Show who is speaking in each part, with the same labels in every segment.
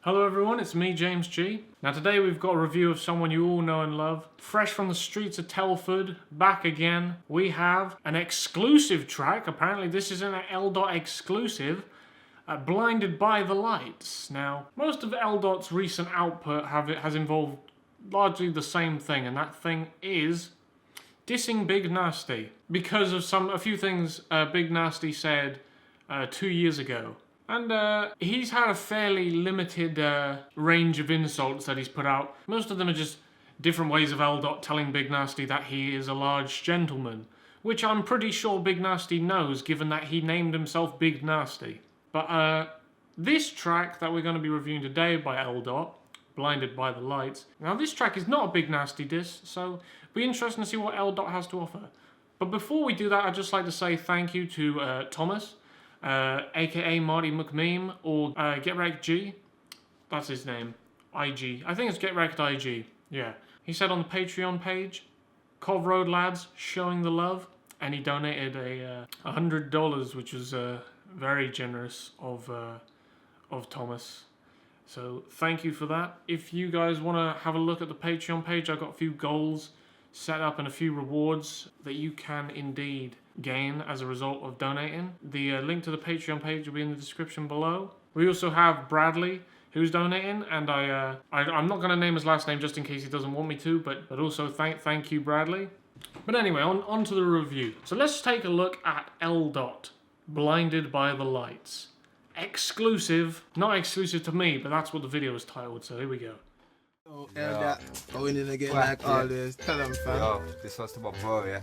Speaker 1: Hello everyone, it's me, James G. Now today we've got a review of someone you all know and love. Fresh from the streets of Telford, back again. We have an exclusive track. Apparently this is an L. exclusive. Blinded by the Lights. Now, most of L.'s recent output has involved largely the same thing, and that thing is dissing Big Narstie. Because of a few things Big Narstie said 2 years ago. And he's had a fairly limited range of insults that he's put out. Most of them are just different ways of L. telling Big Narstie that he is a large gentleman. Which I'm pretty sure Big Narstie knows, given that he named himself Big Narstie. But this track that we're going to be reviewing today by L. Blinded by the Lights. Now this track is not a Big Narstie diss, so it'll be interesting to see what L. has to offer. But before we do that, I'd just like to say thank you to Thomas. aka Marty McMeme, or Get Wrecked G. That's his name. IG. I think it's Get Wrecked IG. Yeah. He said on the Patreon page, Cov Road lads, showing the love. And he donated $100, which was very generous of Thomas. So thank you for that. If you guys want to have a look at the Patreon page, I've got a few goals set up and a few rewards that you can indeed gain as a result of donating. The link to the Patreon page will be in the description below. We also have Bradley, who's donating, and I'm not going to name his last name just in case he doesn't want me to, but also thank you, Bradley. But anyway, on to the review. So let's take a look at L. Blinded by the Lights. Exclusive. Not exclusive to me, but that's what the video is titled, so here we go.
Speaker 2: So, L. going in again like always. Tell them, fam.
Speaker 3: Yo, this one's to my bro, yeah?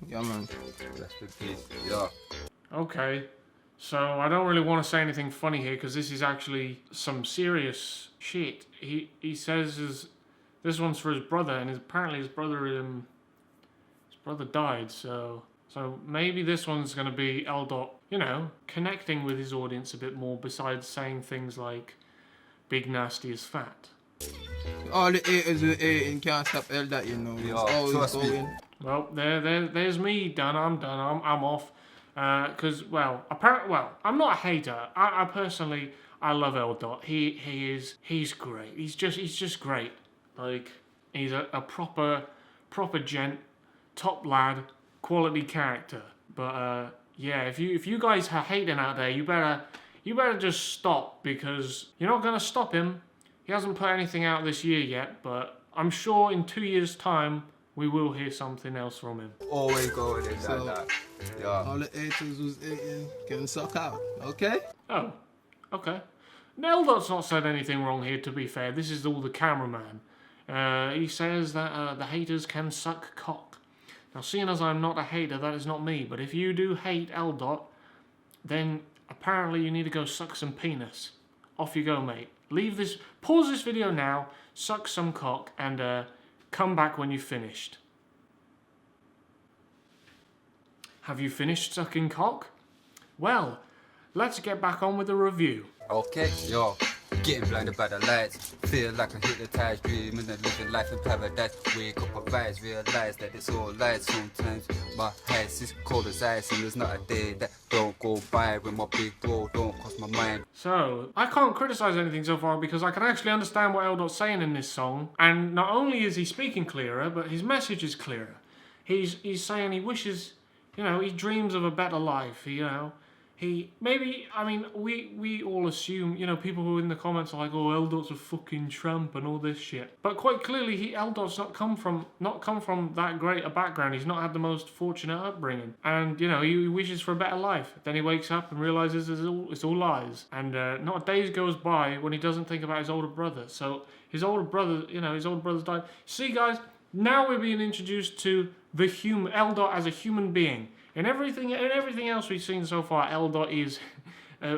Speaker 2: Yeah, man.
Speaker 3: Rest in peace. Yo.
Speaker 1: Okay, so I don't really want to say anything funny here because this is actually some serious shit. He says this one's for his brother, and apparently his brother died. So maybe this one's gonna be L. Connecting with his audience a bit more. Besides saying things like Big Narstie is fat.
Speaker 2: All the haters with hating can't stop L. You know. It's always going.
Speaker 1: Well, there's me done. I'm done. I'm off. Because I'm not a hater. I personally love L. He's great. He's just great. Like he's a proper gent, top lad, quality character. But yeah, if you guys are hating out there, you better just stop, because you're not gonna stop him. He hasn't put anything out this year yet, but I'm sure in 2 years' time we will hear something else from him.
Speaker 3: Always going in
Speaker 2: So,
Speaker 3: like that. Yeah.
Speaker 2: all the haters who's hating can suck out, okay?
Speaker 1: Oh, okay. L.'s not said anything wrong here, to be fair. This is all the cameraman. He says that the haters can suck cock. Now, seeing as I'm not a hater, that is not me. But if you do hate L. then apparently you need to go suck some penis. Off you go, mate. Pause this video now, suck some cock, and come back when you've finished. Have you finished sucking cock? Well, let's get back on with the review.
Speaker 3: Okay, yo. Getting blinded by the lights. Feel like I hypnotized, dreaming and living life in paradise. Wake up, arise, realize that it's all lies. Sometimes my head is cold as ice, and there's not a day that don't go by when my big bro don't cross my mind.
Speaker 1: So, I can't criticize anything so far because I can actually understand what L.'s saying in this song. And not only is he speaking clearer, but his message is clearer. He's saying he wishes, he dreams of a better life, we all assume, people who are in the comments are like, oh, L.'s a fucking tramp and all this shit. But quite clearly, L.'s not come from that great a background. He's not had the most fortunate upbringing. And, he wishes for a better life. Then he wakes up and realizes it's all lies. And not a day goes by when he doesn't think about his older brother. So his older brother's died. See, guys, now we're being introduced to L. as a human being. In everything else we've seen so far, L. is, a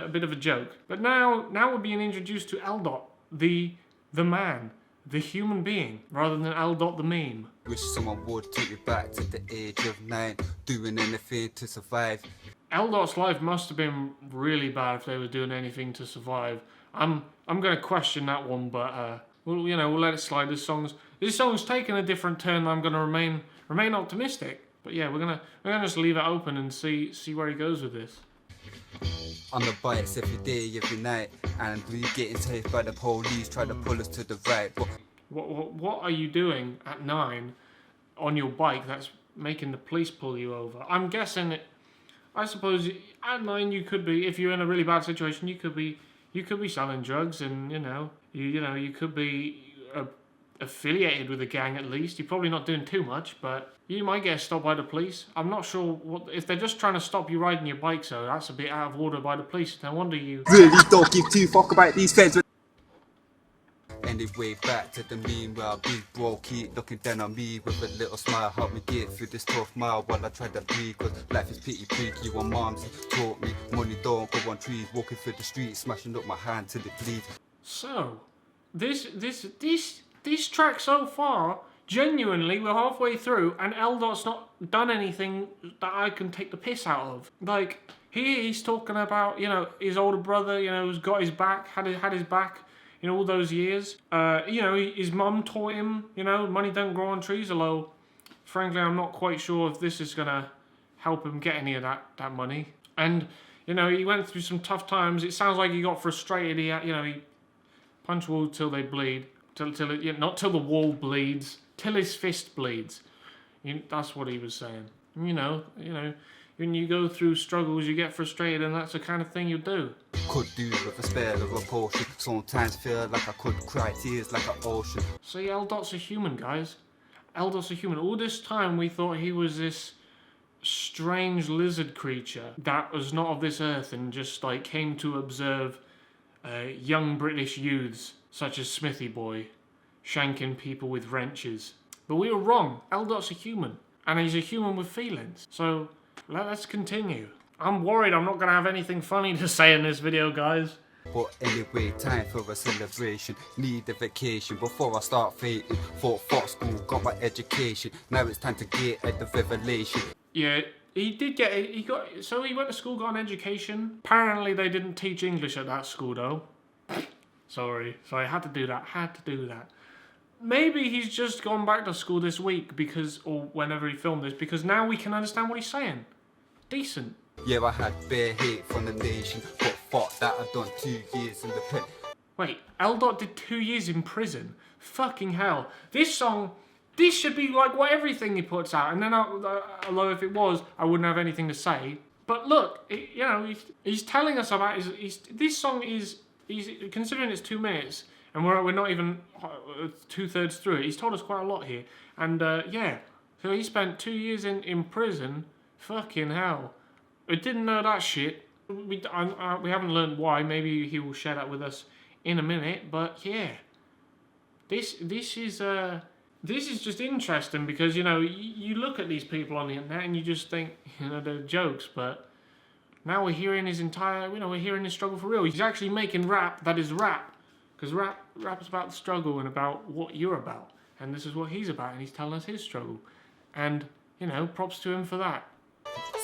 Speaker 1: bit of a joke. But now we're being introduced to L. the man, the human being, rather than L. the meme.
Speaker 3: Wish someone would take me back to the age of 9, doing anything to survive.
Speaker 1: L.'s life must have been really bad if they were doing anything to survive. I'm going to question that one, but we'll let it slide. This song's taken a different turn. I'm going to remain optimistic. But yeah, we're gonna just leave it open and see where he goes with this.
Speaker 3: On the bikes every day, every night, and we getting chased by the police, try to pull us to the right. But
Speaker 1: What are you doing at 9 on your bike that's making the police pull you over? I'm guessing it. I suppose at 9 you could be, if you're in a really bad situation, you could be selling drugs, and you could be affiliated with a gang at least. You're probably not doing too much, but you might get stopped by the police. I'm not sure what if they're just trying to stop you riding your bike. So that's a bit out of order by the police. No wonder you
Speaker 3: really don't give two fuck about these feds. Anyway, back to the meme where big bro keep looking down on me with a little smile. Help me get through this tough mile while I try to breathe, cause life is pretty freaky. One mom's taught me money don't go on trees. Walking through the streets, smashing up my hand till it bleeds.
Speaker 1: So, this track so far, genuinely, we're halfway through, and L.Dot's not done anything that I can take the piss out of. Like, he's talking about, his older brother, who's got his back, had his back, all those years. His mum taught him, money don't grow on trees, although, frankly, I'm not quite sure if this is gonna help him get any of that money. And, he went through some tough times. It sounds like he got frustrated. He punch walls till they bleed. Not till the wall bleeds, till his fist bleeds. That's what he was saying. When you go through struggles, you get frustrated, and that's the kind of thing you do.
Speaker 3: Could do with a spare of a potion. Sometimes feel like I could cry tears like an ocean.
Speaker 1: See, L.Dot's a human, guys. L.Dot's a human. All this time we thought he was this strange lizard creature that was not of this earth and just came to observe young British youths such as Smithy Boy shanking people with wrenches. But we were wrong. L.Dot's a human, and he's a human with feelings. So let's continue. I'm worried I'm not going to have anything funny to say in this video, guys.
Speaker 3: But anyway, time for a celebration. Need a vacation before I start fading. Fought school, got my education. Now it's time to get at the revelation. Yeah, he did get it. So he went to school, got an education. Apparently they didn't teach English at that school though. Sorry, I had to do that. Maybe he's just gone back to school this week or whenever he filmed this, because now we can understand what he's saying. Decent. Yeah, I had bare hate from the nation, but fuck that, I've done 2 years in the pen. Wait, L.Dot did 2 years in prison? Fucking hell. This should be like what everything he puts out, and then although if it was, I wouldn't have anything to say. But look, he's telling us about this song is, considering it's 2 minutes, and we're not even 2/3 through it, he's told us quite a lot here. And so he spent 2 years in prison. Fucking hell. I didn't know that shit. We haven't learned why. Maybe he will share that with us in a minute. But yeah, this is just interesting because you look at these people on the internet and you just think they're jokes. But now we're hearing his entire we're hearing his struggle for real. He's actually making rap that is rap, because rap is about the struggle and about what you're about, and this is what he's about, and he's telling us his struggle, and props to him for that.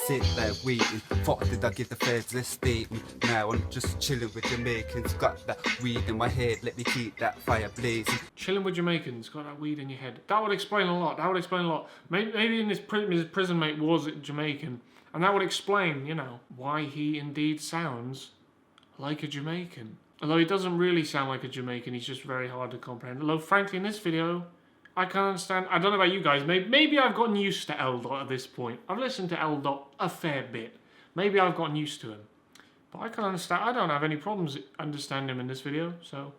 Speaker 3: Sit there waiting, fuck did I give the feds this statement? Now I'm just chilling with Jamaicans, got that weed in my head, let me keep that fire blazing. Chilling with Jamaicans, got that weed in your head. That would explain a lot, Maybe his prison mate was Jamaican, and that would explain, why he indeed sounds like a Jamaican. Although he doesn't really sound like a Jamaican, he's just very hard to comprehend. Although frankly in this video, I can understand. I don't know about you guys. Maybe I've gotten used to L.Dot at this point. I've listened to L.Dot a fair bit. Maybe I've gotten used to him. But I can understand. I don't have any problems understanding him in this video. So,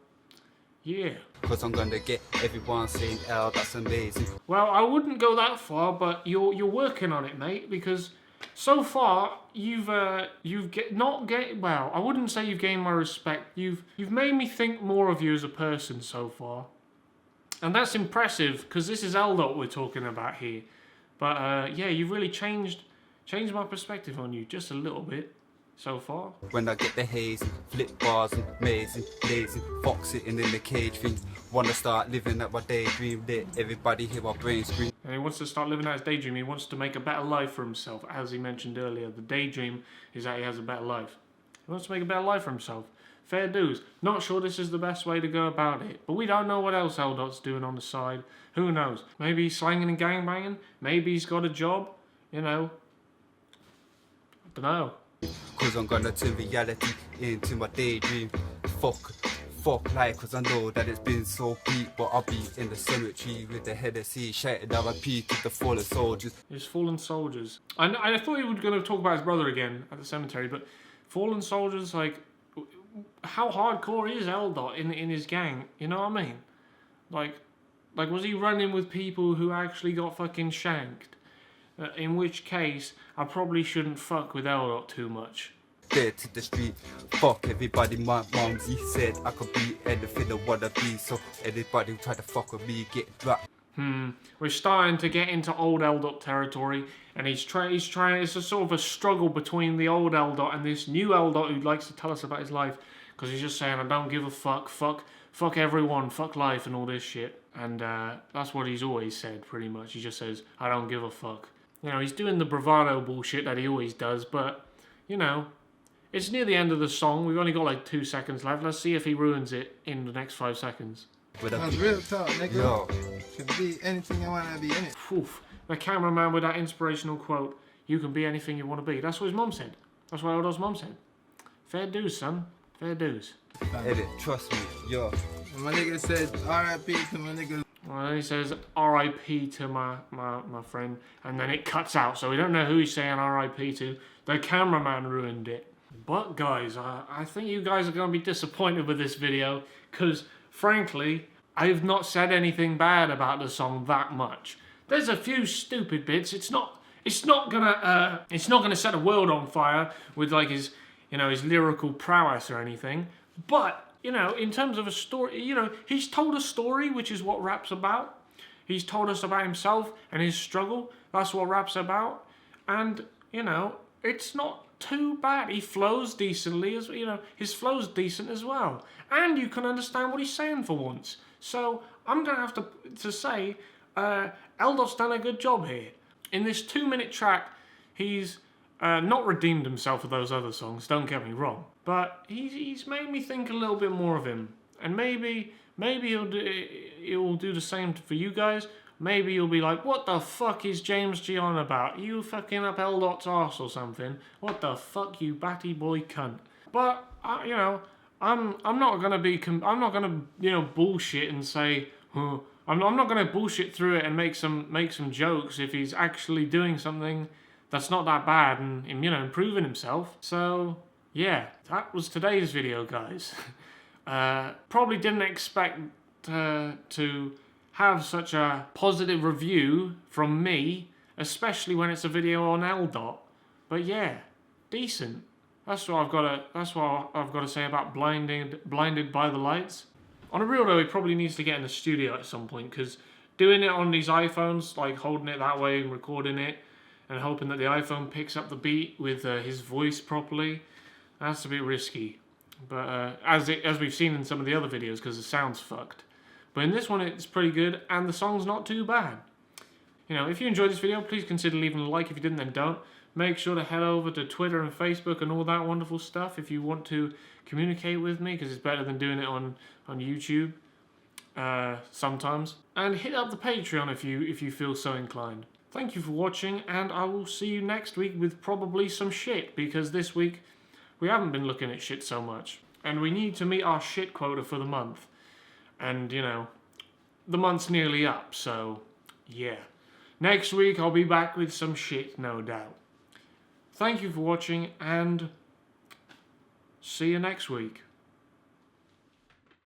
Speaker 3: yeah. Because I'm going to get everyone saying, L, that's amazing. Well, I wouldn't go that far, but you're working on it, mate. Because so far, I wouldn't say you've gained my respect. You've made me think more of you as a person so far. And that's impressive, because this is L.Dot we're talking about here. But you've really changed my perspective on you just a little bit so far. When I get the haze, flip bars and amazing, blazing, fox sitting in the cage, things wanna start living out my daydream, let everybody hear my brain scream. And he wants to start living out his daydream. He wants to make a better life for himself, as he mentioned earlier. The daydream is that he has a better life. He wants to make a better life for himself. Fair dues. Not sure this is the best way to go about it, but we don't know what else L.Dot's doing on the side. Who knows? Maybe he's slanging and gangbanging. Maybe he's got a job. I don't know. Cause I'm gonna turn reality into my daydream. Fuck life, cause I know that it's been so peak. But I'll be in the cemetery with the head of sea, shouting RIP to the fallen soldiers.
Speaker 1: His fallen soldiers. I thought he was going to talk about his brother again at the cemetery, but fallen soldiers, like, how hardcore is L-Dot in his gang? You know what I mean? Like was he running with people who actually got fucking shanked? In which case, I probably shouldn't fuck with L-Dot too much.
Speaker 3: Dead to the street, fuck everybody, my mumsy said I could be anything I wanna be, so anybody who try to fuck with me get dropped.
Speaker 1: We're starting to get into old L-Dot territory, and he's trying, it's a sort of a struggle between the old L-Dot and this new L-Dot who likes to tell us about his life, because he's just saying, I don't give a fuck everyone, fuck life and all this shit, and that's what he's always said, pretty much. He just says, I don't give a fuck. You know, he's doing the bravado bullshit that he always does, but, you know, it's near the end of the song. We've only got like 2 seconds left. Let's see if he ruins it in the next 5 seconds.
Speaker 2: That's real talk, nigga.
Speaker 3: Yo.
Speaker 2: Can be anything you wanna be in it.
Speaker 1: Oof. The cameraman with that inspirational quote, you can be anything you want to be. That's what his mum said. That's what L-Dot's mum said. Fair dues, son. Fair dues.
Speaker 3: Edit, trust me, yo.
Speaker 2: My nigga said R.I.P. to my nigga.
Speaker 1: Well, then he says R.I.P. to my friend, and then it cuts out, so we don't know who he's saying R.I.P. to. The cameraman ruined it. But guys, I think you guys are going to be disappointed with this video, because frankly, I've not said anything bad about the song that much. There's a few stupid bits. It's not gonna set the world on fire with like his lyrical prowess or anything. But you know, in terms of a story, you know, he's told a story, which is what rap's about. He's told us about himself and his struggle. That's what rap's about. And you know, it's not too bad. He flows decently, as you know, his flow's decent as well, and you can understand what he's saying for once. So I'm gonna have to say, L-Dot's done a good job here. In this 2-minute track, he's not redeemed himself for those other songs. Don't get me wrong, but he's made me think a little bit more of him, and maybe he'll do the same for you guys. Maybe you'll be like, what the fuck is James G on about? You fucking up L-Dot's arse or something. What the fuck, you batty boy cunt. But, you know, I'm not gonna bullshit and say, I'm not gonna bullshit through it and make some jokes if he's actually doing something that's not that bad and, you know, improving himself. So, yeah, that was today's video, guys. Probably didn't expect to have such a positive review from me, especially when it's a video on L-Dot. But yeah, decent. That's what I've got to say about Blinded by the Lights. On a real though, he probably needs to get in the studio at some point, because doing it on these iPhones, like holding it that way and recording it, and hoping that the iPhone picks up the beat with his voice properly, that's a bit risky. But as we've seen in some of the other videos, because the sound's fucked. But in this one, it's pretty good, and the song's not too bad. You know, if you enjoyed this video, please consider leaving a like. If you didn't, then don't. Make sure to head over to Twitter and Facebook and all that wonderful stuff if you want to communicate with me, because it's better than doing it on YouTube sometimes. And hit up the Patreon if you feel so inclined. Thank you for watching, and I will see you next week with probably some shit, because this week we haven't been looking at shit so much. And we need to meet our shit quota for the month. And, you know, the month's nearly up, so, yeah. Next week, I'll be back with some shit, no doubt. Thank you for watching, and see you next week.